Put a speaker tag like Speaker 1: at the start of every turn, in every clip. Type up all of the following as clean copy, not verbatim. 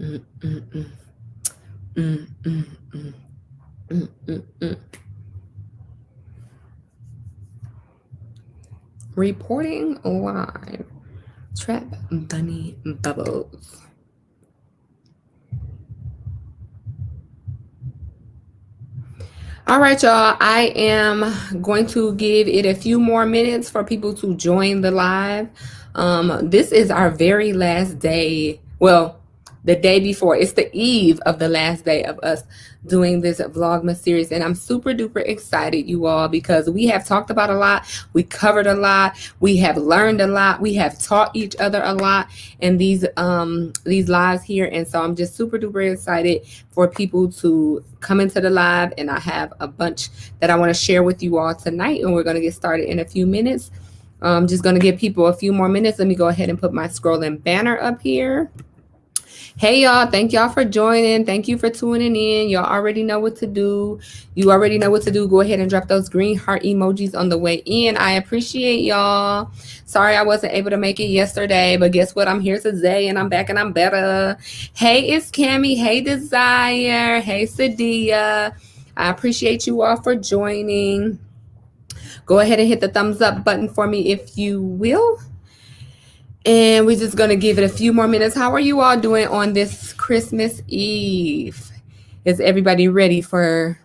Speaker 1: Mm, mm, mm, mm, mm, mm, mm, mm, mm. Reporting live. Trap bunny bubbles. All right, y'all. I am going to give it a few more minutes for people to join the live. This is our very last day. Well, the day before. It's the eve of the last day of us doing this Vlogmas series. And I'm super duper excited, you all, because we have talked about a lot. We covered a lot. We have learned a lot. We have taught each other a lot in these lives here. And so I'm just super duper excited for people to come into the live. And I have a bunch that I want to share with you all tonight. And we're going to get started in a few minutes. I'm just going to give people a few more minutes. Let me go ahead and put my scrolling banner up here. Hey y'all, thank y'all for joining. Thank you for tuning in. Y'all already know what to do. You already know what to do. Go ahead and drop those green heart emojis on the way in. I appreciate y'all. Sorry I wasn't able to make it yesterday, but guess what? I'm here today and I'm back and I'm better. Hey, it's Cammie. Hey, Desire. Hey, Sadia. I appreciate you all for joining. Go ahead and hit the thumbs up button for me if you will. And we're just going to give it a few more minutes. How are you all doing on this Christmas Eve? Is everybody ready for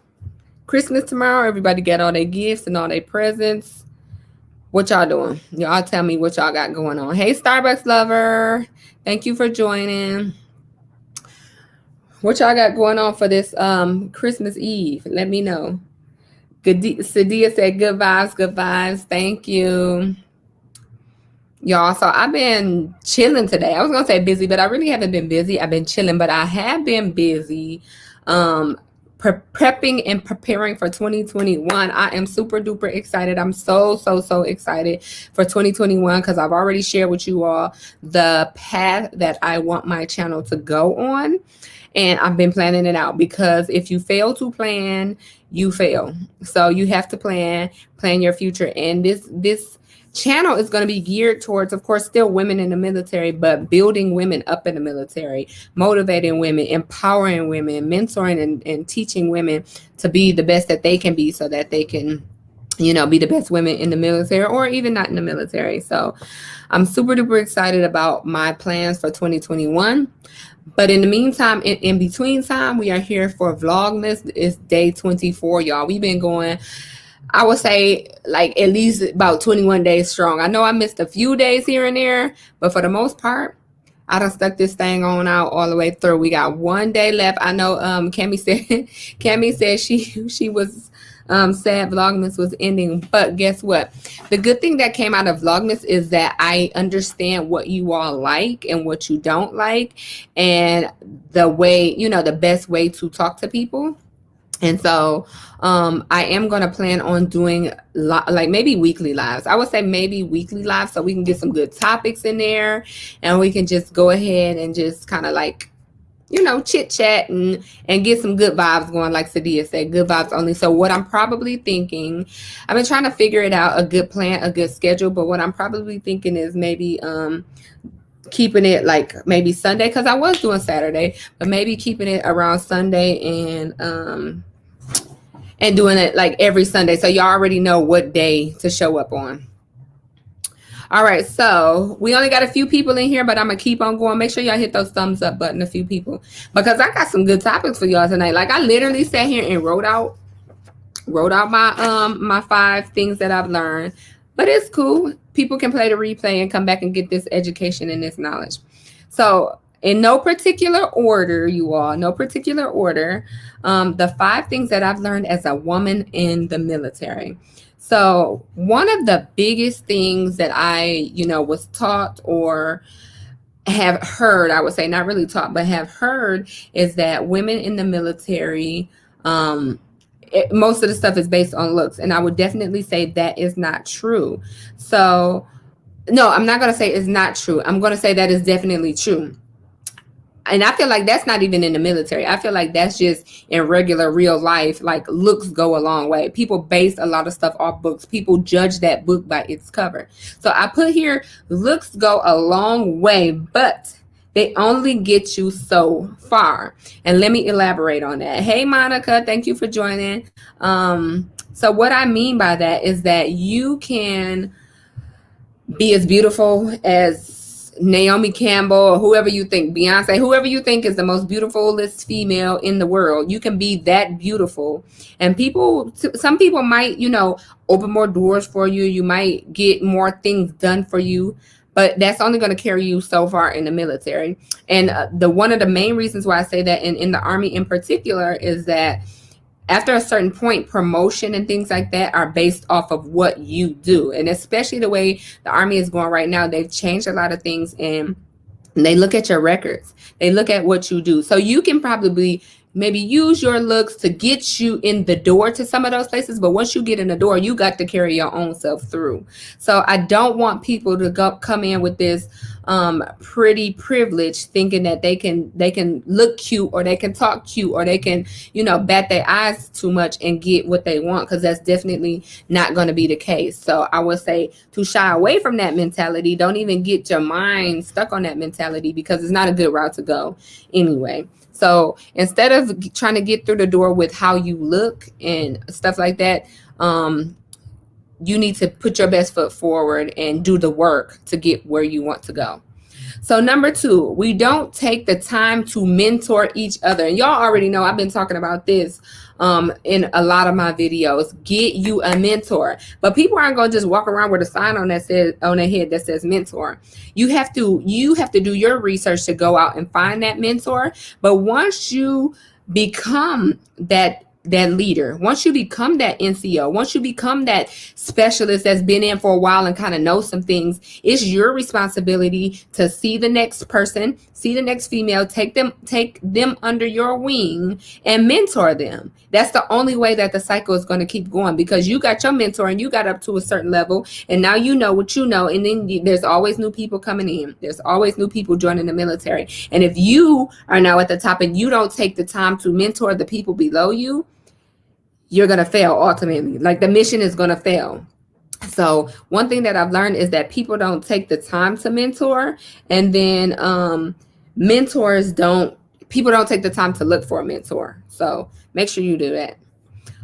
Speaker 1: Christmas tomorrow? Everybody got all their gifts and all their presents? What y'all doing? Y'all tell me what y'all got going on. Hey, Starbucks lover. Thank you for joining. What y'all got going on for this Christmas Eve? Let me know. Sadia said good vibes, good vibes. Thank you. Y'all, so I've been chilling today. I was gonna say busy, but I really haven't been busy. I've been chilling, but I have been busy prepping and preparing for 2021. I am super duper excited. I'm so excited for 2021 because I've already shared with you all the path that I want my channel to go on. And I've been planning it out because if you fail to plan, you fail. So you have to plan your future. And this channel is going to be geared towards, of course, still women in the military, but building women up in the military, motivating women, empowering women, mentoring and teaching women to be the best that they can be so that they can, be the best women in the military or even not in the military. So I'm super duper excited about my plans for 2021. But in the meantime, in between time, we are here for Vlogmas. It's day 24, y'all. We've been going, I would say, like at least about 21 days strong. I know I missed a few days here and there, but for the most part, I done stuck this thing on out all the way through. We got one day left. I know Cammie said she was sad Vlogmas was ending, but guess what? The good thing that came out of Vlogmas is that I understand what you all like and what you don't like, and the way, the best way to talk to people. And so I am going to plan on doing like maybe weekly lives. I would say maybe weekly lives so we can get some good topics in there and we can just go ahead and just kind of like, chit chat and get some good vibes going. Like Sadia said, good vibes only. So what I'm probably thinking, I've been trying to figure it out, a good plan, a good schedule. But what I'm probably thinking is maybe keeping it like maybe Sunday, because I was doing Saturday, but maybe keeping it around Sunday and doing it like every Sunday, so y'all already know what day to show up on. All right, so we only got a few people in here, but I'm gonna keep on going. Make sure y'all hit those thumbs up button, a few people, because I got some good topics for y'all tonight. Like I literally sat here and wrote out my 5 things that I've learned. But it's cool. People can play the replay and come back and get this education and this knowledge. So in no particular order, you all, no particular order, the 5 things that I've learned as a woman in the military. So one of the biggest things that I, was taught or have heard, I would say not really taught, but have heard, is that women in the military, most of the stuff is based on looks. And I would definitely say that is not true. So no, I'm not going to say it's not true. I'm going to say that is definitely true. And I feel like that's not even in the military. I feel like that's just in regular real life. Like looks go a long way. People base a lot of stuff off books. People judge that book by its cover. So I put here, looks go a long way, but They only get you so far. And let me elaborate on that. Hey, Monica, thank you for joining. So what I mean by that is that you can be as beautiful as Naomi Campbell or whoever you think, Beyonce, whoever you think is the most beautifulest female in the world. You can be that beautiful. And some people might, open more doors for you. You might get more things done for you. But that's only going to carry you so far in the military. And one of the main reasons why I say that in the Army in particular is that after a certain point, promotion and things like that are based off of what you do. And especially the way the Army is going right now, they've changed a lot of things, and they look at your records. They look at what you do. So you can probably maybe use your looks to get you in the door to some of those places. But once you get in the door, you got to carry your own self through. So I don't want people to come in with this pretty privilege, thinking that they can look cute, or they can talk cute, or they can, bat their eyes too much and get what they want, because that's definitely not going to be the case. So I would say to shy away from that mentality. Don't even get your mind stuck on that mentality, because it's not a good route to go anyway. So instead of trying to get through the door with how you look and stuff like that, you need to put your best foot forward and do the work to get where you want to go. So number 2, we don't take the time to mentor each other. And y'all already know I've been talking about this in a lot of my videos. Get you a mentor. But people aren't going to just walk around with a sign on their head that says mentor. You have to do your research to go out and find that mentor. But once you become that leader, once you become that NCO, once you become that specialist that's been in for a while and kind of knows some things, it's your responsibility to see the next person, see the next female, take them under your wing and mentor them. That's the only way that the cycle is going to keep going, because you got your mentor and you got up to a certain level, and now you know what you know, and then there's always new people coming in. There's always new people joining the military. And if you are now at the top and you don't take the time to mentor the people below you, you're going to fail ultimately. Like, the mission is going to fail. So one thing that I've learned is that people don't take the time to mentor, and then people don't take the time to look for a mentor. So make sure you do that.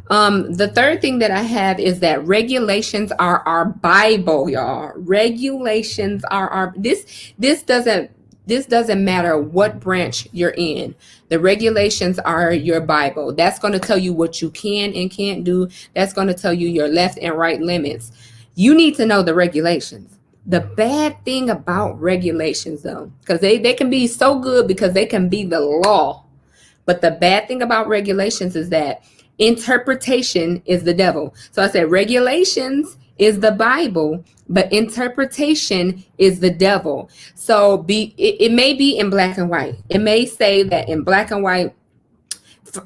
Speaker 1: The third thing that I have is that regulations are our Bible, y'all. Regulations are this doesn't matter what branch you're in. The regulations are your Bible. That's going to tell you what you can and can't do. That's going to tell you your left and right limits. You need to know the regulations. The bad thing about regulations, though, because they can be so good because they can be the law. But the bad thing about regulations is that interpretation is the devil. So I said regulations is the Bible, but interpretation is the devil. So it may be in black and white. It may say that in black and white.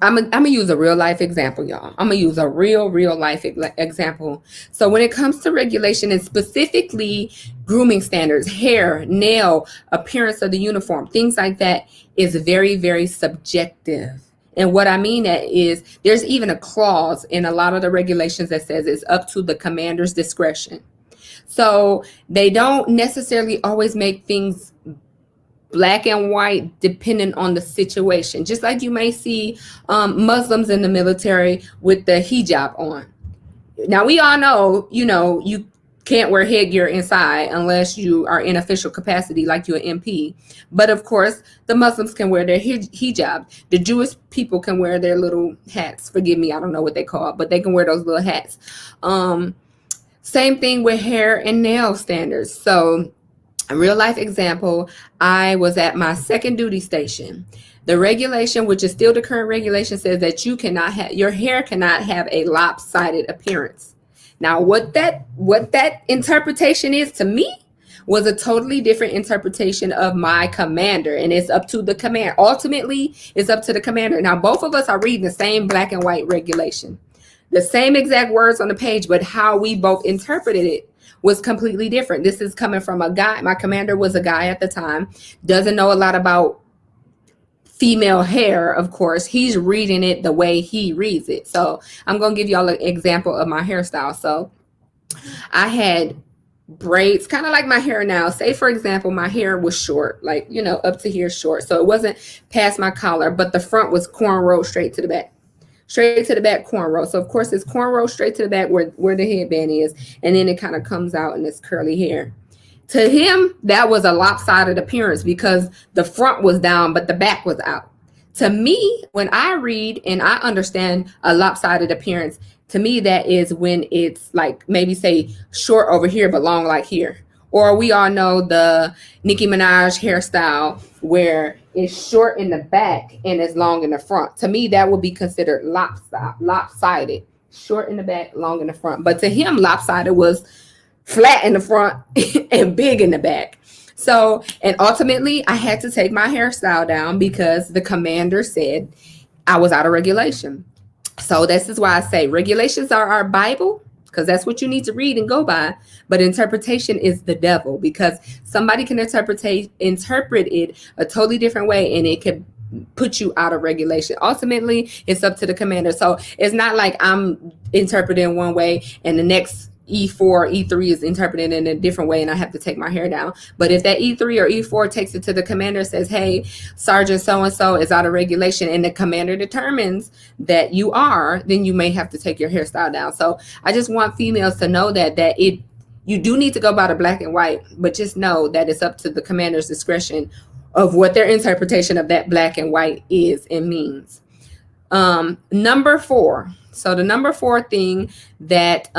Speaker 1: I'm gonna use a real life example, y'all. I'm gonna use a real life example. So when it comes to regulation, and specifically grooming standards, hair, nail, appearance of the uniform, things like that, is very, very subjective. And what I mean that is, there's even a clause in a lot of the regulations that says it's up to the commander's discretion. So they don't necessarily always make things black and white depending on the situation. Just like you may see Muslims in the military with the hijab on. Now, we all know, you can't wear headgear inside unless you are in official capacity, like you're an MP. But of course, the Muslims can wear their hijab. The Jewish people can wear their little hats. Forgive me, I don't know what they call it, but they can wear those little hats. Same thing with hair and nail standards. So a real life example, I was at my second duty station. The regulation, which is still the current regulation, says that your hair cannot have a lopsided appearance. Now, what that interpretation is to me was a totally different interpretation of my commander, and it's up to the commander. Ultimately, it's up to the commander. Now, both of us are reading the same black and white regulation, the same exact words on the page, but how we both interpreted it was completely different. This is coming from a guy. My commander was a guy at the time, doesn't know a lot about female hair, of course. He's reading it the way he reads it. So I'm going to give y'all an example of my hairstyle. So I had braids, kind of like my hair now. Say, for example, my hair was short, like, up to here short. So it wasn't past my collar, but the front was cornrow straight to the back. Straight to the back cornrow. So, of course, it's cornrow straight to the back where the headband is. And then it kind of comes out in this curly hair. To him, that was a lopsided appearance because the front was down, but the back was out. To me, when I read and I understand a lopsided appearance, to me, that is when it's like maybe say short over here, but long like here. Or we all know the Nicki Minaj hairstyle where it's short in the back and it's long in the front. To me, that would be considered lopsided. Short in the back, long in the front. But to him, lopsided was flat in the front and big in the back. So, and ultimately, I had to take my hairstyle down because the commander said I was out of regulation. So this is why I say regulations are our Bible, because that's what you need to read and go by. But interpretation is the devil, because somebody can interpret it a totally different way, and it could put you out of regulation. Ultimately, it's up to the commander. So it's not like I'm interpreting one way and the next E4, E3 is interpreted in a different way and I have to take my hair down. But if that E3 or E4 takes it to the commander, says, hey, Sergeant so-and-so is out of regulation, and the commander determines that you are, then you may have to take your hairstyle down. So I just want females to know that you do need to go by the black and white, but just know that it's up to the commander's discretion of what their interpretation of that black and white is and means. Number 4. So the number 4 thing that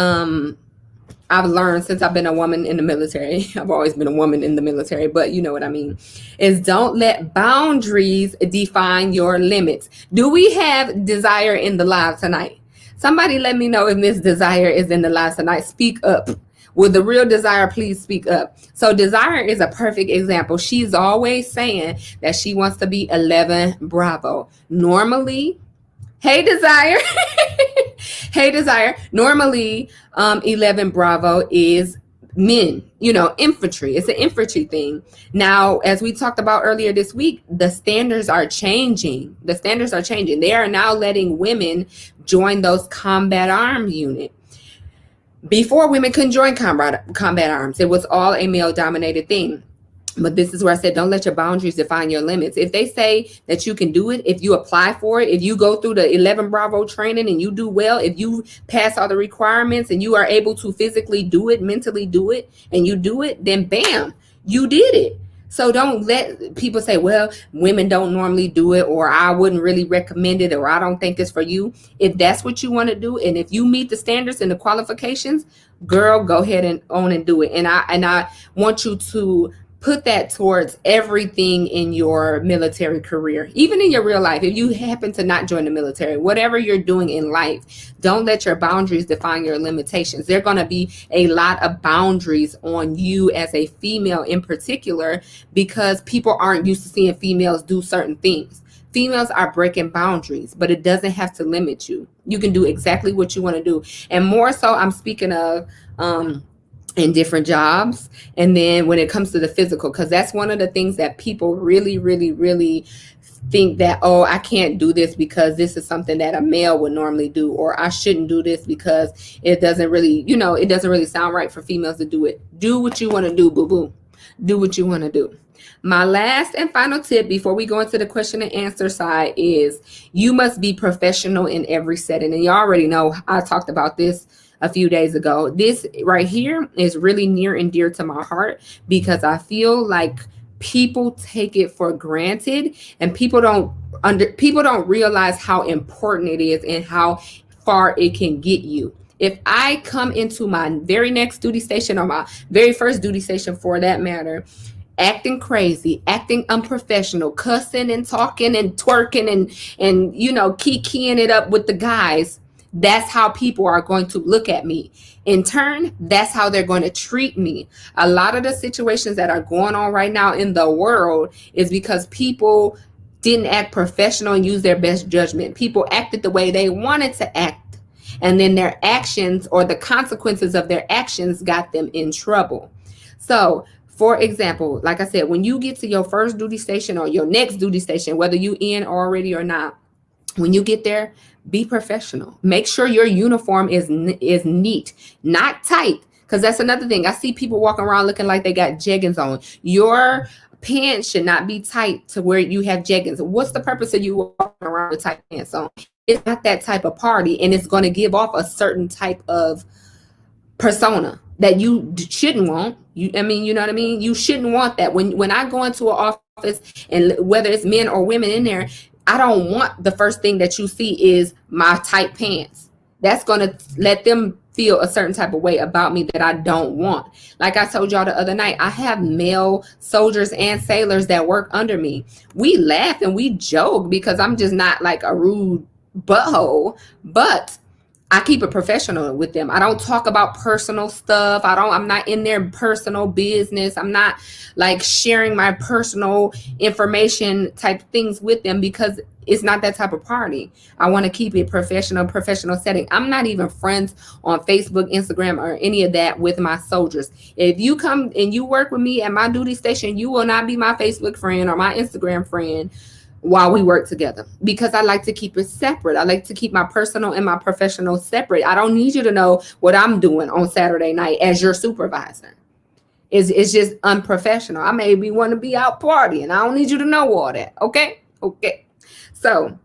Speaker 1: I've learned since I've been a woman in the military, I've always been a woman in the military, but you know what I mean, is don't let boundaries define your limits. Do we have Desire in the live tonight? Somebody let me know if Miss Desire is in the live tonight. Speak up. With the real Desire, please speak up. So Desire is a perfect example. She's always saying that she wants to be 11 Bravo. Normally, hey Desire. Hey Desire. Normally, 11 Bravo is men, infantry. It's an infantry thing. Now, as we talked about earlier this week, the standards are changing. They are now letting women join those combat arms unit. Before, women couldn't join combat arms. It was all a male-dominated thing. But this is where I said, don't let your boundaries define your limits. If they say that you can do it, if you apply for it, if you go through the 11 Bravo training and you do well, if you pass all the requirements and you are able to physically do it, mentally do it, and you do it, then bam, you did it. So don't let people say, well, women don't normally do it, or I wouldn't really recommend it, or I don't think it's for you. If that's what you want to do, and if you meet the standards and the qualifications, girl, go ahead and do it. And I want you to put that towards everything in your military career, even in your real life. If you happen to not join the military, whatever you're doing in life, don't let your boundaries define your limitations. There are going to be a lot of boundaries on you as a female in particular, because people aren't used to seeing females do certain things. Females are breaking boundaries, but it doesn't have to limit you. You can do exactly what you want to do. And more so, I'm speaking of in different jobs. And then when it comes to the physical, because that's one of the things that people really, really, really think that, oh, I can't do this because this is something that a male would normally do, or I shouldn't do this because it doesn't really, it doesn't really sound right for females to do it. Do what you want to do, boo-boo. Do what you want to do. My last and final tip before we go into the question and answer side is you must be professional in every setting. And you already know I talked about this a few days ago. This right here is really near and dear to my heart, because I feel like people take it for granted, and people don't realize how important it is and how far it can get you. If I come into my very next duty station, or my very first duty station for that matter, acting crazy, acting unprofessional, cussing and talking and twerking and kikiing it up with the guys, that's how people are going to look at me. In turn, that's how they're going to treat me. A lot of the situations that are going on right now in the world is because people didn't act professional and use their best judgment. People acted the way they wanted to act, and then their actions or the consequences of their actions got them in trouble. So, for example, like I said, when you get to your first duty station or your next duty station, whether you in already or not, when you get there, be professional. Make sure your uniform is neat, not tight, Because that's another thing. I see people walking around looking like they got jeggings on. Your pants should not be tight to where you have jeggings. What's the purpose of you walking around with tight pants on? It's not that type of party, and it's going to give off a certain type of persona that you shouldn't want. You know what I mean? You shouldn't want that. When I go into an office, and whether it's men or women in there, I don't want the first thing that you see is my tight pants. That's going to let them feel a certain type of way about me that I don't want. Like I told y'all the other night, I have male soldiers and sailors that work under me. We laugh and we joke because I'm just not like a rude butthole, but I keep it professional with them. I don't talk about personal stuff. I'm not in their personal business. I'm not like sharing my personal information type things with them because it's not that type of party. I want to keep it professional setting. I'm not even friends on Facebook, Instagram, or any of that with my soldiers. If you come and you work with me at my duty station, you will not be my Facebook friend or my Instagram friend while we work together, because I like to keep it separate. I like to keep my personal and my professional separate. I don't need you to know what I'm doing on Saturday night as your supervisor. It's just unprofessional. I maybe want to be out partying. I don't need you to know all that. Okay. So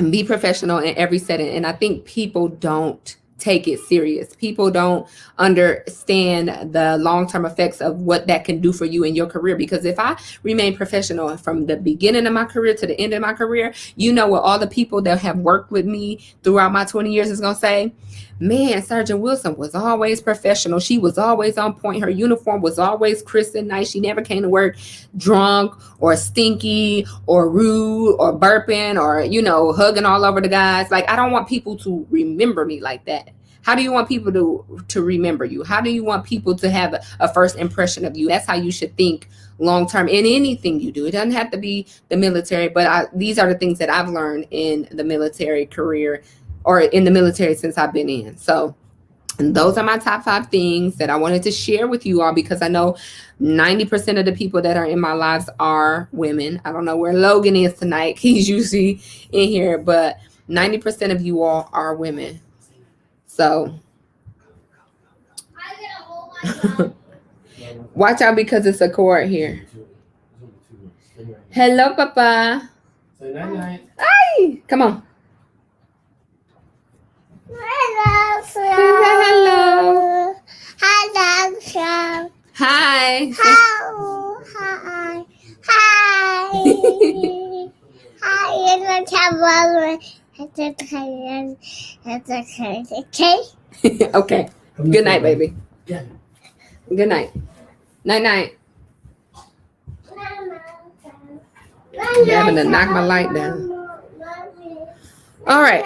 Speaker 1: be professional in every setting. And I think people don't take it serious. People don't understand the long-term effects of what that can do for you in your career. Because if I remain professional from the beginning of my career to the end of my career, you know what all the people that have worked with me throughout my 20 years is going to say? Man, Sergeant Wilson was always professional. She was always on point. Her uniform was always crisp and nice. She never came to work drunk or stinky or rude or burping or, hugging all over the guys. Like, I don't want people to remember me like that. How do you want people to remember you? How do you want people to have a first impression of you? That's how you should think long term in anything you do. It doesn't have to be the military, but these are the things that I've learned in the military career, or in the military since I've been in. So, and those are my top 5 things that I wanted to share with you all, because I know 90% of the people that are in my lives are women. I don't know where Logan is tonight. He's usually in here, but 90% of you all are women. So watch out, because it's a cord here. Hello, Papa.
Speaker 2: Say night night.
Speaker 1: Hi. Come on.
Speaker 3: Hello.
Speaker 1: Hello. Hi.
Speaker 3: Hi. Okay.
Speaker 1: Okay. Good night, baby.
Speaker 2: Yeah.
Speaker 1: Good night. Night night. You're having to knock my light down. All right.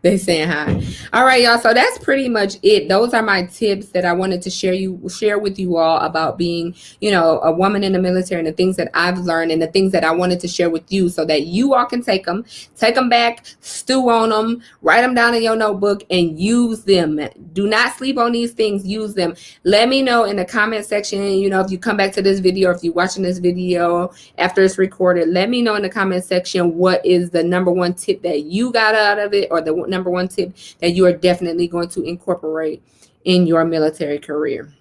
Speaker 1: They saying hi. All right, y'all. So that's pretty much it. Those are my tips that I wanted to share with you all about being, a woman in the military, and the things that I've learned and the things that I wanted to share with you, so that you all can take them back, stew on them, write them down in your notebook, and use them. Do not sleep on these things. Use them. Let me know in the comment section, if you come back to this video, or if you're watching this video after it's recorded, let me know in the comment section what is the number 1 tip that you got out of it, or the number 1 tip that you are definitely going to incorporate in your military career.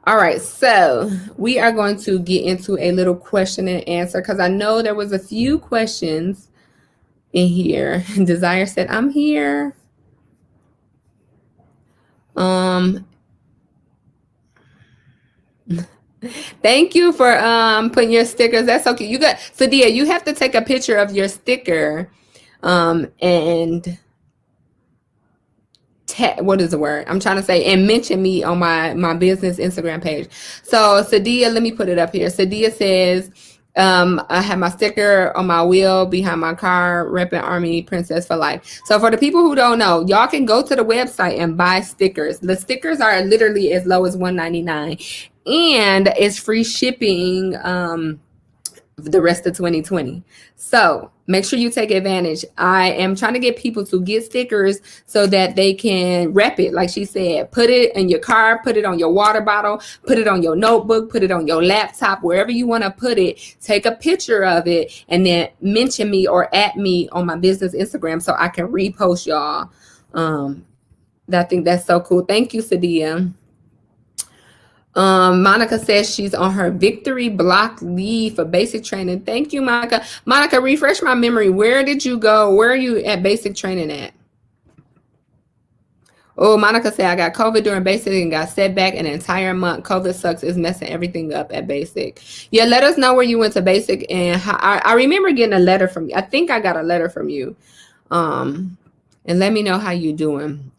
Speaker 1: All right, so we are going to get into a little question and answer, because I know there was a few questions in here. Desire said, I'm here. Thank you for putting your stickers. That's okay. You got Sadia, you have to take a picture of your sticker and what is the word I'm trying to say, and mention me on my business Instagram page. So Sadia, let me put it up here. Sadia says, I have my sticker on my wheel behind my car, repping Army Princess for life. So for the people who don't know, y'all can go to the website and buy stickers. The stickers are literally as low as $1.99, and it's free shipping the rest of 2020. So make sure you take advantage. I am trying to get people to get stickers so that they can rep it. Like she said, put it in your car, put it on your water bottle, put it on your notebook, put it on your laptop, wherever you want to put it. Take a picture of it and then mention me or at me on my business Instagram so I can repost y'all I think that's so cool. Thank you, Sadia. Monica says she's on her victory block leave for basic training. Thank you, Monica. Monica, refresh my memory. Where did you go? Where are you at basic training at? Oh, Monica said I got COVID during basic and got set back an entire month. COVID sucks. It's messing everything up at basic. Yeah, let us know where you went to basic and how. I remember getting a letter from you. I think I got a letter from you. And let me know how you doing.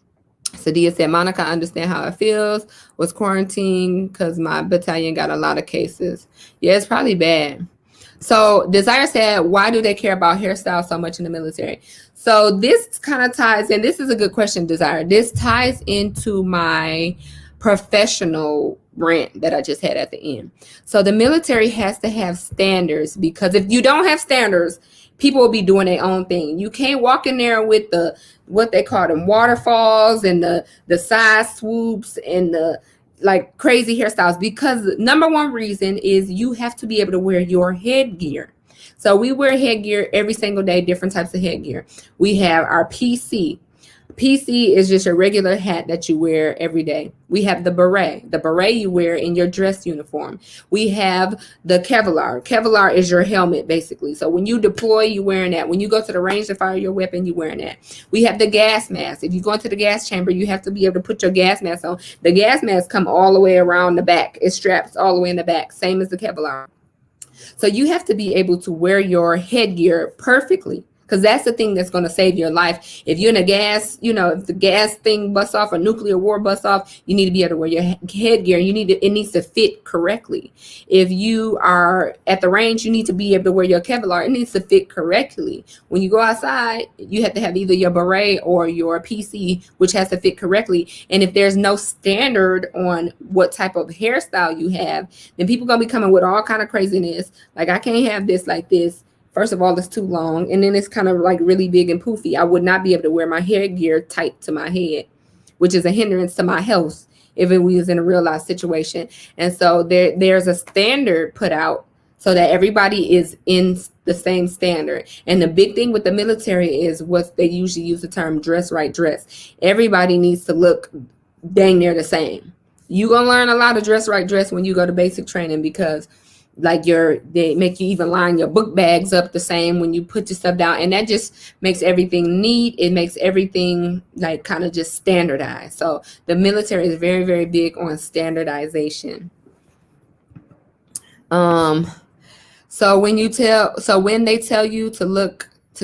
Speaker 1: Sadia said, Monica, I understand how it feels. Was quarantined because my battalion got a lot of cases. Yeah, it's probably bad. So Desire said, why do they care about hairstyles so much in the military? So this kind of ties in. This is a good question, Desire. This ties into my professional rant that I just had at the end. So the military has to have standards, because if you don't have standards, people will be doing their own thing. You can't walk in there with the, what they call them, waterfalls and the side swoops and the like crazy hairstyles, because the number one reason is you have to be able to wear your headgear. So we wear headgear every single day, different types of headgear. We have our PC. PC is just a regular hat that you wear every day. We have the beret. The beret you wear in your dress uniform. We have the Kevlar. Kevlar is your helmet, basically. So when you deploy, you're wearing that. When you go to the range to fire your weapon, you're wearing that. We have the gas mask. If you go into the gas chamber, you have to be able to put your gas mask on. The gas mask come all the way around the back. It straps all the way in the back, same as the Kevlar. So you have to be able to wear your headgear perfectly, because that's the thing that's going to save your life. If you're in a gas, if the gas thing busts off, a nuclear war busts off, you need to be able to wear your headgear. It needs to fit correctly. If you are at the range, you need to be able to wear your Kevlar. It needs to fit correctly. When you go outside, you have to have either your beret or your PC, which has to fit correctly. And if there's no standard on what type of hairstyle you have, then people going to be coming with all kind of craziness. Like, I can't have this like this. First of all, it's too long, and then it's kind of like really big and poofy. I would not be able to wear my headgear tight to my head, which is a hindrance to my health if it was in a real life situation. And so there's a standard put out so that everybody is in the same standard. And the big thing with the military is what they usually use the term dress right dress. Everybody needs to look dang near the same. You're going to learn a lot of dress right dress when you go to basic training, because like they make you even line your book bags up the same when you put your stuff down, and that just makes everything neat. It makes everything like kind of just standardized. So the military is very, very big on standardization. So when they tell you to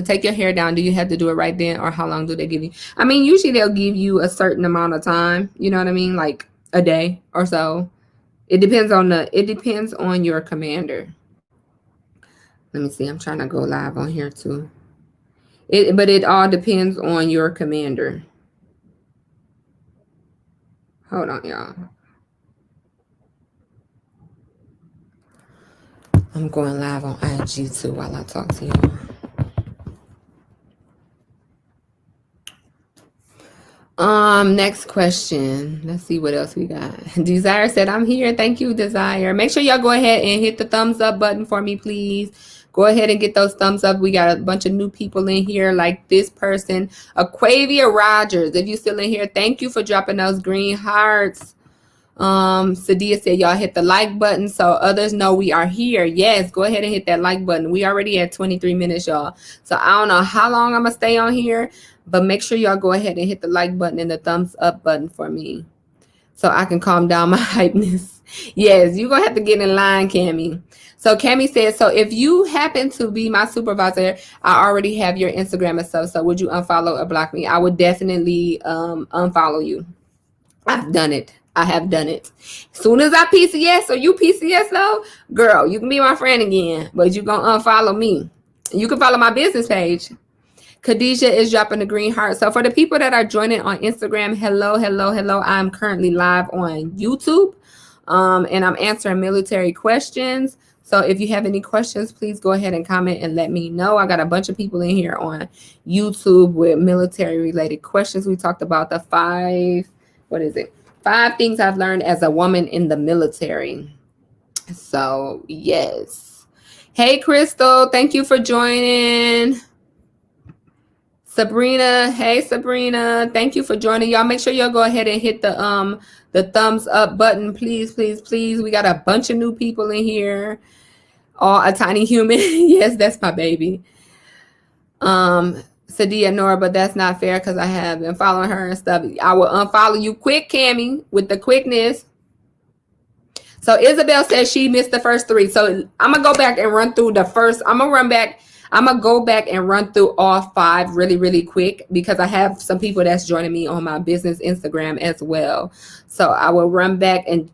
Speaker 1: take your hair down, do you have to do it right then, or how long do they give you? I mean, usually they'll give you a certain amount of time, you know what I mean? Like a day or so. It depends on your commander. Let me see. I'm trying to go live on here too. But it all depends on your commander. Hold on, y'all. I'm going live on IG too while I talk to y'all. Next question. Let's see what else we got. Desire said, I'm here. Thank you, Desire. Make sure y'all go ahead and hit the thumbs up button for me, please. Go ahead and get those thumbs up. We got a bunch of new people in here, like this person, Aquavia Rogers. If you're still in here, thank you for dropping those green hearts. Sadia said, y'all hit the like button so others know we are here. Yes, go ahead and hit that like button. We already at 23 minutes, y'all. So I don't know how long I'm gonna stay on here, but make sure y'all go ahead and hit the like button and the thumbs up button for me so I can calm down my hypeness. Yes, you're gonna have to get in line, Cammie. So Cammie said, so if you happen to be my supervisor, I already have your Instagram and stuff, so would you unfollow or block me? I would definitely unfollow you. I've done it. I have done it. As soon as I PCS or you PCS though, girl, you can be my friend again, but you're going to unfollow me. You can follow my business page. Khadijah is dropping the green heart. So for the people that are joining on Instagram, hello, hello, hello. I'm currently live on YouTube and I'm answering military questions. So if you have any questions, please go ahead and comment and let me know. I got a bunch of people in here on YouTube with military related questions. We talked about the 5 things I've learned as a woman in the military. So yes. Hey, Crystal, thank you for joining. Sabrina, hey Sabrina, thank you for joining. Y'all make sure y'all go ahead and hit the thumbs up button, please, please, please. We got a bunch of new people in here. Oh, a tiny human. Yes, that's my baby. Sadia Nora, but that's not fair because I have been following her and stuff. I will unfollow you quick, Cammy, with the quickness. So Isabel says she missed the first 3. So I'm gonna go back and run through the first. I'm gonna go back and run through all 5 really, really quick because I have some people that's joining me on my business Instagram as well. So I will run back and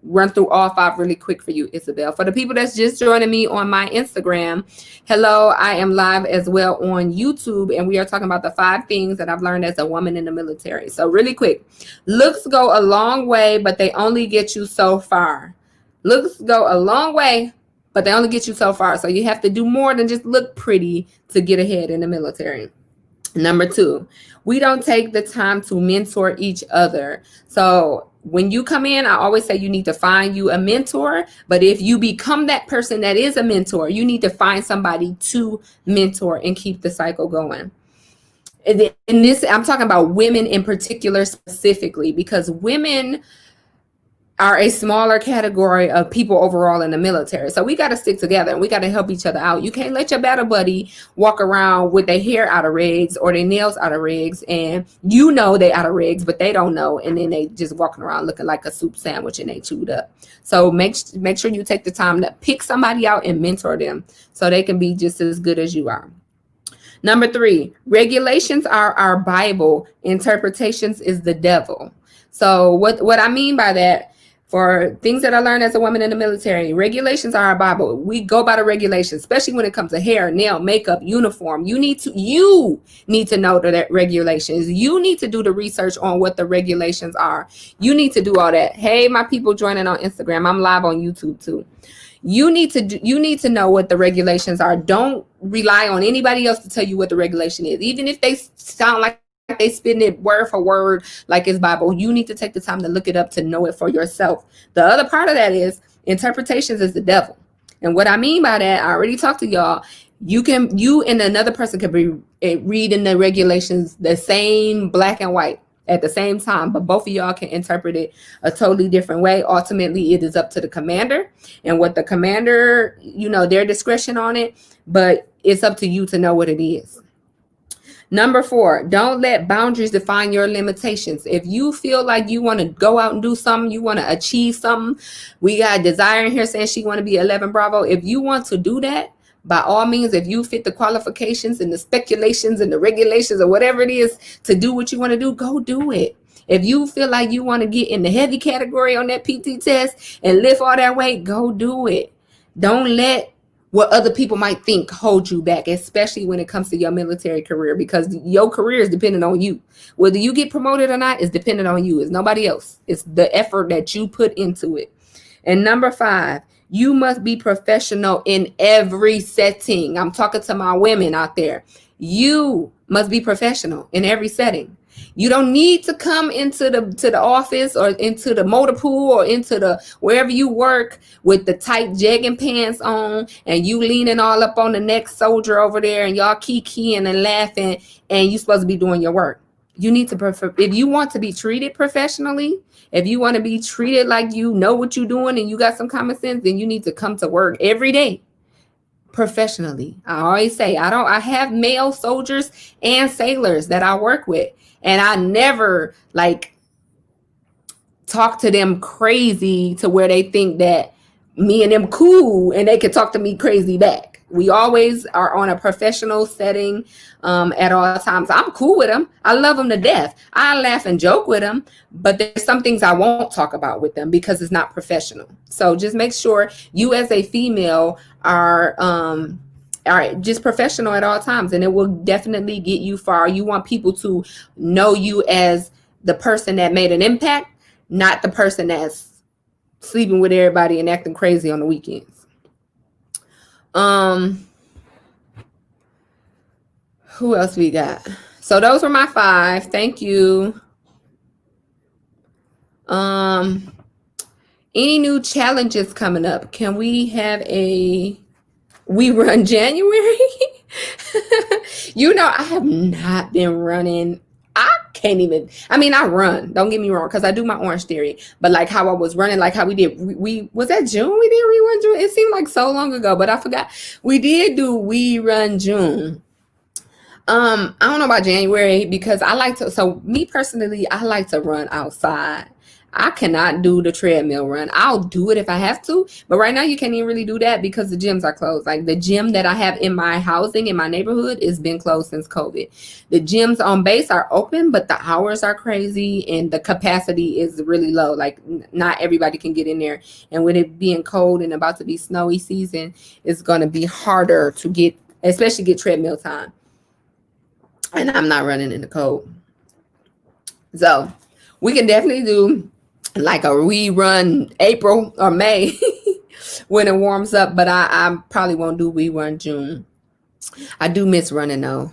Speaker 1: run through all 5 really quick for you, Isabel. For the people that's just joining me on my Instagram, hello, I am live as well on YouTube, and we are talking about the 5 things that I've learned as a woman in the military. So really quick, looks go a long way, but they only get you so far. Looks go a long way, but they only get you so far. So you have to do more than just look pretty to get ahead in the military. Number 2, we don't take the time to mentor each other. So when you come in, I always say you need to find you a mentor. But if you become that person that is a mentor, you need to find somebody to mentor and keep the cycle going. And this, I'm talking about women in particular specifically, because women are a smaller category of people overall in the military. So we got to stick together and we got to help each other out. You can't let your battle buddy walk around with their hair out of rigs or their nails out of rigs, and you know they out of rigs, but they don't know. And then they just walking around looking like a soup sandwich and they chewed up. So make sure you take the time to pick somebody out and mentor them so they can be just as good as you are. Number 3, regulations are our Bible. Interpretations is the devil. So what I mean by that, for things that I learned as a woman in the military, regulations are our Bible. We go by the regulations, especially when it comes to hair, nail, makeup, uniform. You need to know the regulations. You need to do the research on what the regulations are. You need to do all that. Hey, my people joining on Instagram. I'm live on YouTube too. You need to know what the regulations are. Don't rely on anybody else to tell you what the regulation is. Even if they sound like they spin it word for word like it's Bible, you need to take the time to look it up to know it for yourself. The other part of that is interpretations is the devil. And what I mean by that, I already talked to y'all. You and another person can be reading the regulations the same black and white at the same time, but both of y'all can interpret it a totally different way. Ultimately, it is up to the commander and what the commander, their discretion on it, but it's up to you to know what it is. Number 4, don't let boundaries define your limitations. If you feel like you want to go out and do something, you want to achieve something, we got Desire in here saying she want to be 11 Bravo. If you want to do that, by all means, if you fit the qualifications and the speculations and the regulations or whatever it is to do what you want to do, go do it. If you feel like you want to get in the heavy category on that PT test and lift all that weight, go do it. Don't let what other people might think hold you back, especially when it comes to your military career, because your career is dependent on you. Whether you get promoted or not is dependent on you. It's nobody else. It's the effort that you put into it. And number 5, you must be professional in every setting. I'm talking to my women out there. You must be professional in every setting. You don't need to come into the office or into the motor pool or into the wherever you work with the tight jegging pants on and you leaning all up on the next soldier over there and y'all kikiing and laughing and you supposed to be doing your work. You need to if you want to be treated professionally, if you want to be treated like you know what you're doing and you got some common sense, then you need to come to work every day professionally. I always say I have male soldiers and sailors that I work with. And I never talk to them crazy to where they think that me and them cool and they can talk to me crazy back. We always are on a professional setting at all times. I'm cool with them. I love them to death. I laugh and joke with them, but there's some things I won't talk about with them because it's not professional. So just make sure you as a female are just professional at all times, and it will definitely get you far. You want people to know you as the person that made an impact, not the person that's sleeping with everybody and acting crazy on the weekends. Who else we got? So those were my 5. Thank you. Any new challenges coming up? Can we have we run January? You know, I have not been running. I can't even. I mean, I run. Don't get me wrong, because I do my Orange Theory. But like how I was running, like how we did. We was that June. We did We Run June. It seemed like so long ago, but I forgot. We did do We Run June. I don't know about January, because I like to. So me personally, I like to run outside. I cannot do the treadmill run. I'll do it if I have to, but right now you can't even really do that because the gyms are closed. Like the gym that I have in my housing in my neighborhood has been closed since COVID. The gyms on base are open, but the hours are crazy and the capacity is really low. Like not everybody can get in there. And with it being cold and about to be snowy season, it's going to be harder to get, especially get treadmill time. And I'm not running in the cold. So we can definitely do like a We Run April or May when it warms up, but I probably won't do We Run June. I do miss running though.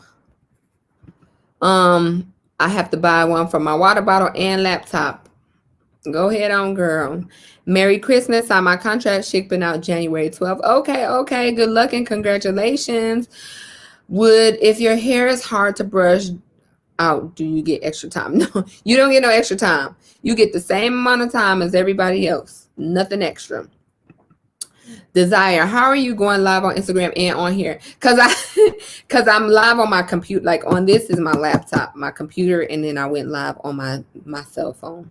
Speaker 1: I have to buy one for my water bottle and laptop. Go ahead on, girl. Merry Christmas. Signed my contract, shipping out January 12th. Okay. Good luck and congratulations. If your hair is hard to brush out, do you get extra time? No, you don't get no extra time. You get the same amount of time as everybody else. Nothing extra. Desire, how are you going live on Instagram and on here? Because I'm live on my computer. Like on this is my laptop, my computer, and then I went live on my cell phone.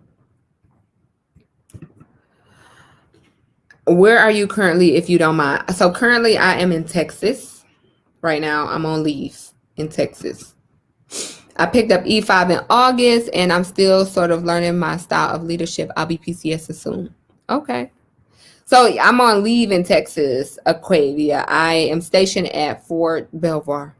Speaker 1: Where are you currently, if you don't mind? So currently I am in Texas. Right now I'm on leave in Texas. I picked up E5 in August, and I'm still sort of learning my style of leadership. I'll be PCS soon. Okay. So I'm on leave in Texas, Aquavia. I am stationed at Fort Belvoir.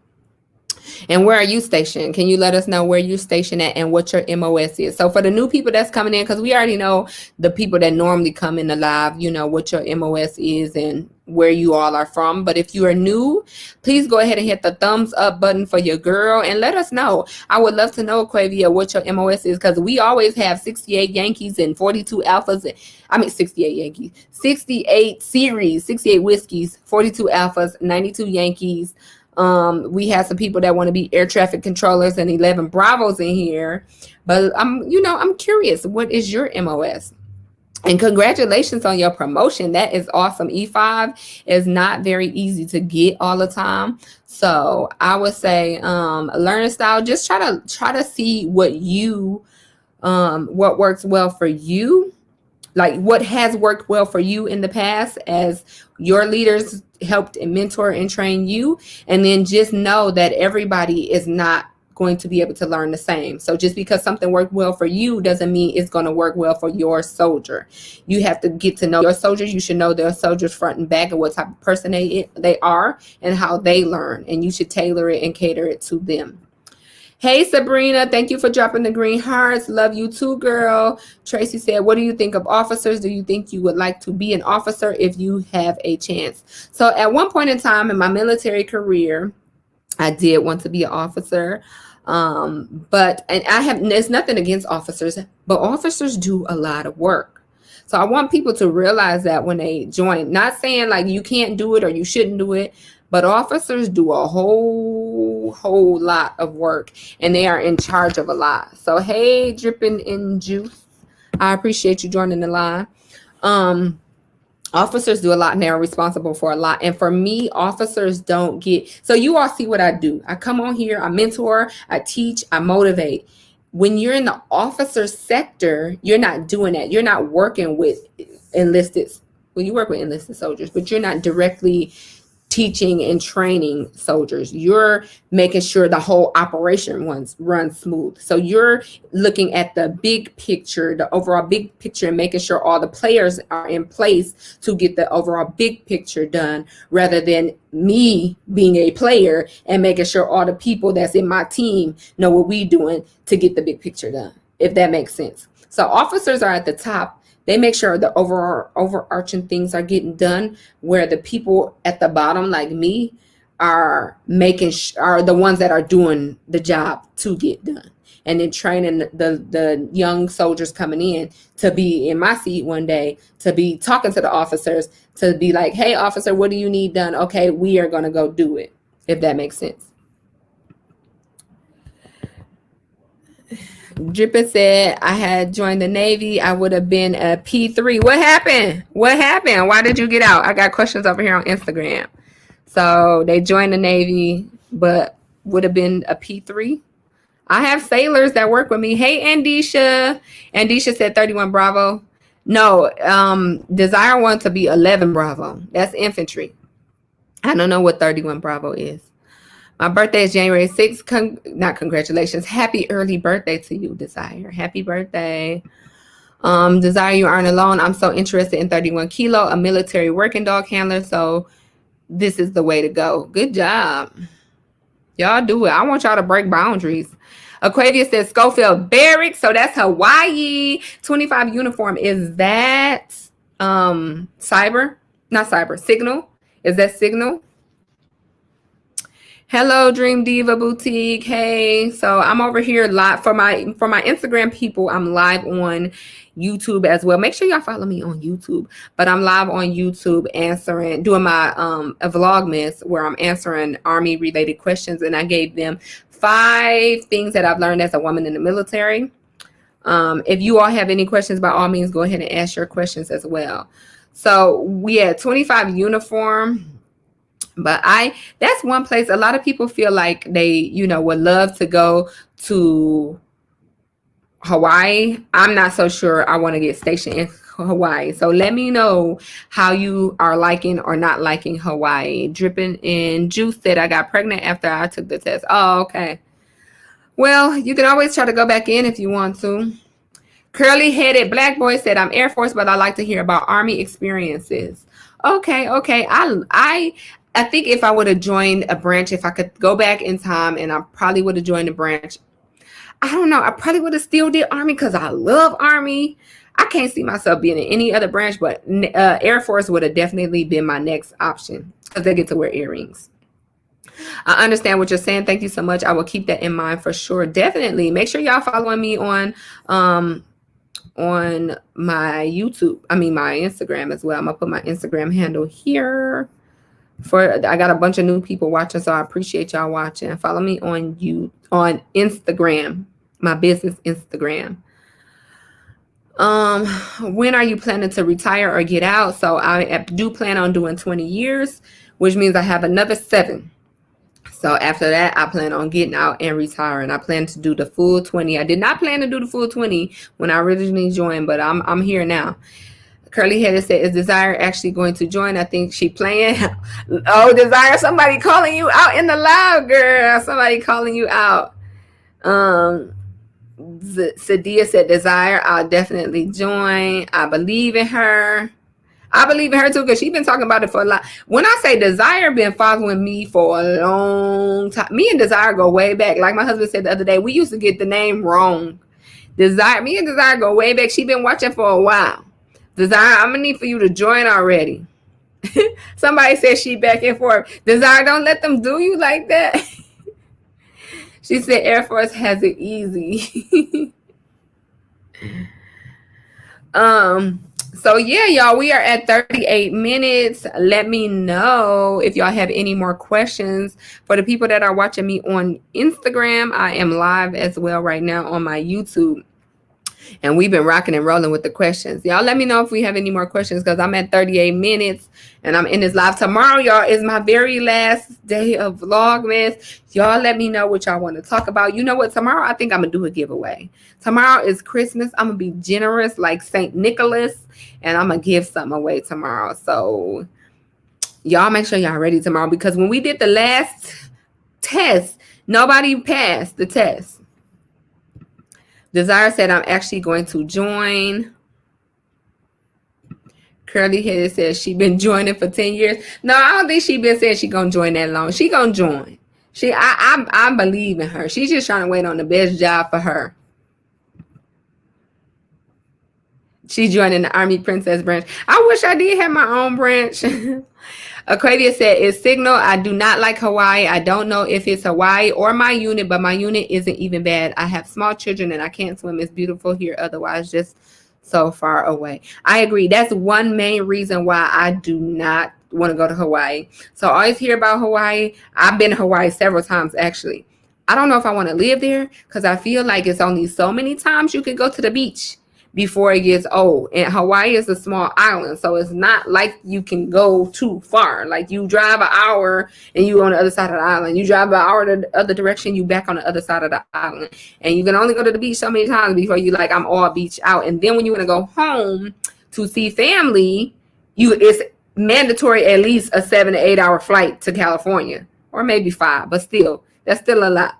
Speaker 1: And where are you stationed? Can you let us know where you're stationed at and what your MOS is? So for the new people that's coming in, because we already know the people that normally come in the live, you know what your MOS is and where you all are from. But if you are new, please go ahead and hit the thumbs up button for your girl and let us know. I would love to know, Aquavia, what your MOS is, because we always have 68 Yankees and 42 Alphas. 68 Yankees, 68 series, 68 whiskeys, 42 Alphas, 92 Yankees. We have some people that want to be air traffic controllers and 11 Bravos in here, but I'm curious, what is your MOS? And congratulations on your promotion. That is awesome. E5 is not very easy to get all the time. So I would say, learning style, just try to see what works well for you. Like what has worked well for you in the past as your leaders helped and mentor and train you. And then just know that everybody is not going to be able to learn the same. So just because something worked well for you doesn't mean it's going to work well for your soldier. You have to get to know your soldiers. You should know their soldiers front and back and what type of person they are and how they learn. And you should tailor it and cater it to them. Hey, Sabrina, thank you for dropping the green hearts. Love you too, girl. Tracy said, what do you think of officers? Do you think you would like to be an officer if you have a chance? So at one point in time in my military career, I did want to be an officer. There's nothing against officers, but officers do a lot of work. So I want people to realize that when they join, not saying like you can't do it or you shouldn't do it, but officers do a whole lot of work and they are in charge of a lot. So, hey, Dripping in Juice, I appreciate you joining the line. Officers do a lot and they're responsible for a lot. And for me, officers don't get, so you all see what I do. I come on here, I mentor, I teach, I motivate. When you're in the officer sector, you're not doing that. You're not working with enlisted, well, you work with enlisted soldiers, but you're not directly teaching and training soldiers. You're making sure the whole operation runs smooth. So you're looking at the big picture, the overall big picture, and making sure all the players are in place to get the overall big picture done, rather than me being a player and making sure all the people that's in my team know what we're doing to get the big picture done, if that makes sense. So officers are at the top. They make sure the overarching things are getting done, where the people at the bottom, like me, are the ones that are doing the job to get done. And then training the young soldiers coming in to be in my seat one day, to be talking to the officers, to be like, hey, officer, what do you need done? Okay, we are going to go do it, if that makes sense. Drippin said, I had joined the Navy. I would have been a P3. What happened? What happened? Why did you get out? I got questions over here on Instagram. So they joined the Navy, but would have been a P3. I have sailors that work with me. Hey, Andisha. Andisha said 31 Bravo. No, Desire wants to be 11 Bravo. That's infantry. I don't know what 31 Bravo is. My birthday is January 6th. Not congratulations. Happy early birthday to you, Desire. Happy birthday. Desire, you aren't alone. I'm so interested in 31 Kilo, a military working dog handler. So this is the way to go. Good job. Y'all do it. I want y'all to break boundaries. Aquavia says Schofield Barracks. So that's Hawaii. 25 uniform. Is that cyber? Not cyber. Signal? Is that Signal? Hello, Dream Diva Boutique. Hey, so I'm over here live for my Instagram people. I'm live on YouTube as well. Make sure y'all follow me on YouTube. But I'm live on YouTube doing my a Vlogmas where I'm answering Army related questions, and I gave them 5 things that I've learned as a woman in the military. If you all have any questions, by all means, go ahead and ask your questions as well. So we had 25 uniform. But that's one place a lot of people feel like they, would love to go to Hawaii. I'm not so sure I want to get stationed in Hawaii. So let me know how you are liking or not liking Hawaii. Dripping in Juice said I got pregnant after I took the test. Oh, okay. Well, you can always try to go back in if you want to. Curly-headed black boy said, I'm Air Force, but I like to hear about Army experiences. Okay. I think if I would have joined a branch, if I could go back in time, and I probably would have joined a branch. I don't know. I probably would have still did Army because I love Army. I can't see myself being in any other branch, but Air Force would have definitely been my next option because they get to wear earrings. I understand what you're saying. Thank you so much. I will keep that in mind for sure. Definitely. Make sure y'all following me on my YouTube. I mean, my Instagram as well. I'm going to put my Instagram handle here. I got a bunch of new people watching, so I appreciate y'all watching. Follow me on Instagram, my business Instagram. When are you planning to retire or get out? So I do plan on doing 20 years, which means I have another 7. So after that, I plan on getting out and retiring. I plan to do the full 20. I did not plan to do the full 20 when I originally joined, but I'm here now. Curly headed said, is Desire actually going to join? I think she playing. Oh, Desire, somebody calling you out in the live, girl. Somebody calling you out. Sadia said, Desire, I'll definitely join. I believe in her. I believe in her too, because she's been talking about it for a lot. When I say Desire been following me for a long time. Me and Desire go way back. Like my husband said the other day, we used to get the name wrong. Me and Desire go way back. She been watching for a while. Desire, I'm gonna need for you to join already. Somebody said she back and forth. Desire, don't let them do you like that. She said Air Force has it easy. So yeah, y'all, we are at 38 minutes. Let me know if y'all have any more questions. For the people that are watching me on Instagram, I am live as well right now on my YouTube. And we've been rocking and rolling with the questions. Y'all let me know if we have any more questions, because I'm at 38 minutes and I'm in this live. Tomorrow, y'all, is my very last day of Vlogmas. Y'all let me know what y'all want to talk about. You know what? Tomorrow, I think I'm going to do a giveaway. Tomorrow is Christmas. I'm going to be generous like St. Nicholas, and I'm going to give something away tomorrow. So y'all make sure y'all ready tomorrow, because when we did the last test, nobody passed the test. Desire said, I'm actually going to join. Curly headed says she been joining for 10 years. No, I don't think she been saying she gonna join that long. She gonna join. I believe in her. She's just trying to wait on the best job for her. She's joining the Army Princess branch. I wish I did have my own branch. Aquavia said, it's Signal. I do not like Hawaii. I don't know if it's Hawaii or my unit, but my unit isn't even bad. I have small children and I can't swim. It's beautiful here. Otherwise, just so far away. I agree. That's one main reason why I do not want to go to Hawaii. So I always hear about Hawaii. I've been to Hawaii several times, actually. I don't know if I want to live there because I feel like it's only so many times you can go to the beach before it gets old. And Hawaii is a small island, so it's not like you can go too far. Like you drive an hour and you on the other side of the island. You drive an hour the other direction, you back on the other side of the island. And you can only go to the beach so many times before you like, I'm all beach out. And then when you want to go home to see family, it's mandatory at least a 7 to 8 hour flight to California, or maybe 5, but still, that's still a lot.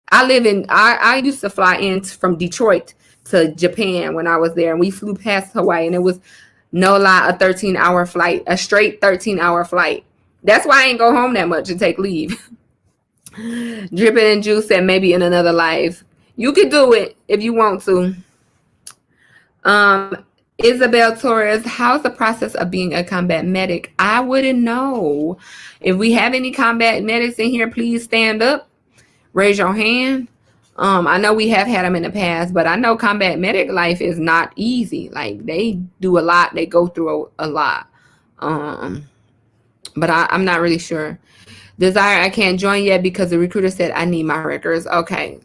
Speaker 1: I used to fly in from Detroit to Japan when I was there, and we flew past Hawaii, and it was, no lie, a 13-hour flight, a straight 13-hour flight. That's why I ain't go home that much and take leave. Dripping and Juice said maybe in another life. You could do it if you want to. Isabel Torres, how's the process of being a combat medic? I wouldn't know. If we have any combat medics in here, please stand up. Raise your hand. I know we have had them in the past, but I know combat medic life is not easy. Like they do a lot. They go through a lot. But I'm not really sure. Desire, I can't join yet because the recruiter said I need my records. Okay.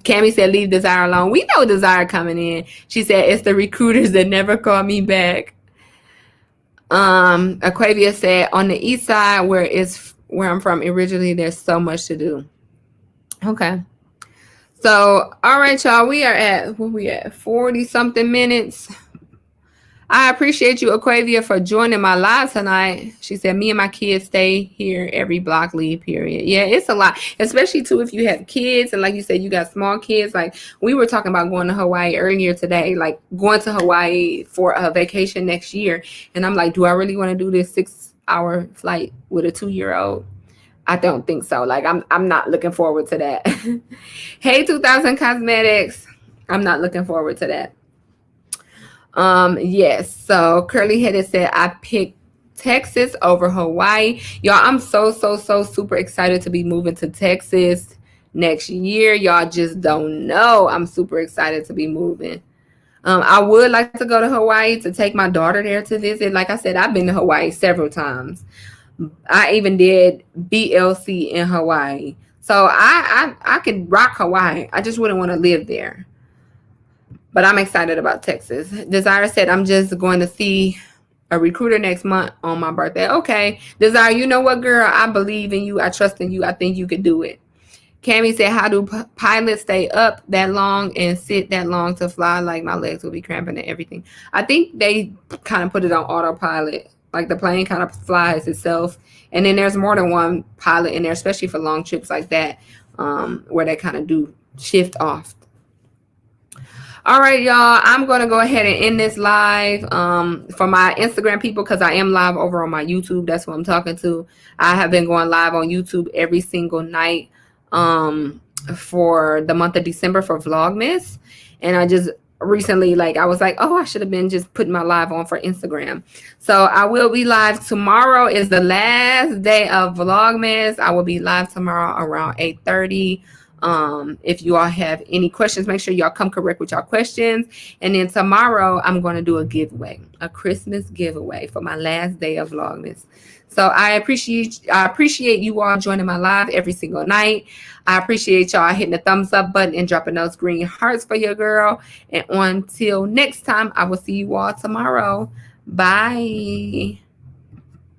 Speaker 1: Cammy said leave Desire alone. We know Desire coming in. She said it's the recruiters that never call me back. Aquavia said on the east side where I'm from originally, there's so much to do. Okay. So, all right, y'all. We are at 40 something minutes. I appreciate you, Aquavia, for joining my live tonight. She said, me and my kids stay here every block leave period. Yeah, it's a lot, especially too if you have kids. And like you said, you got small kids. Like we were talking about going to Hawaii earlier today, like going to Hawaii for a vacation next year. And I'm like, do I really want to do this 6-hour flight with a 2-year-old? I don't think so. Like I'm not looking forward to that. Hey, 2000 Cosmetics. I'm not looking forward to that. Yes. So Curly Headed said I picked Texas over Hawaii. Y'all, I'm so super excited to be moving to Texas next year. Y'all just don't know. I'm super excited to be moving. I would like to go to Hawaii to take my daughter there to visit. Like I said, I've been to Hawaii several times. I even did BLC in Hawaii. So I could rock Hawaii. I just wouldn't want to live there. But I'm excited about Texas. Desire said, I'm just going to see a recruiter next month on my birthday. Okay. Desire, you know what, girl? I believe in you. I trust in you. I think you could do it. Cammy said, how do pilots stay up that long and sit that long to fly? Like my legs will be cramping and everything. I think they kind of put it on autopilot. Like the plane kind of flies itself. And then there's more than one pilot in there, especially for long trips like that, where they kind of do shift off. All right, y'all, I'm going to go ahead and end this live for my Instagram people because I am live over on my YouTube. That's who I'm talking to. I have been going live on YouTube every single night for the month of December for Vlogmas. And I just recently, I was like, oh, I should have been just putting my live on for Instagram. So I will be live tomorrow. Is the last day of Vlogmas. I will be live tomorrow around 8:30. If you all have any questions, make sure y'all come correct with your questions. And then tomorrow I'm going to do a giveaway, a Christmas giveaway for my last day of Vlogmas. So I appreciate you all joining my live every single night. I appreciate y'all hitting the thumbs up button and dropping those green hearts for your girl. And until next time, I will see you all tomorrow. Bye.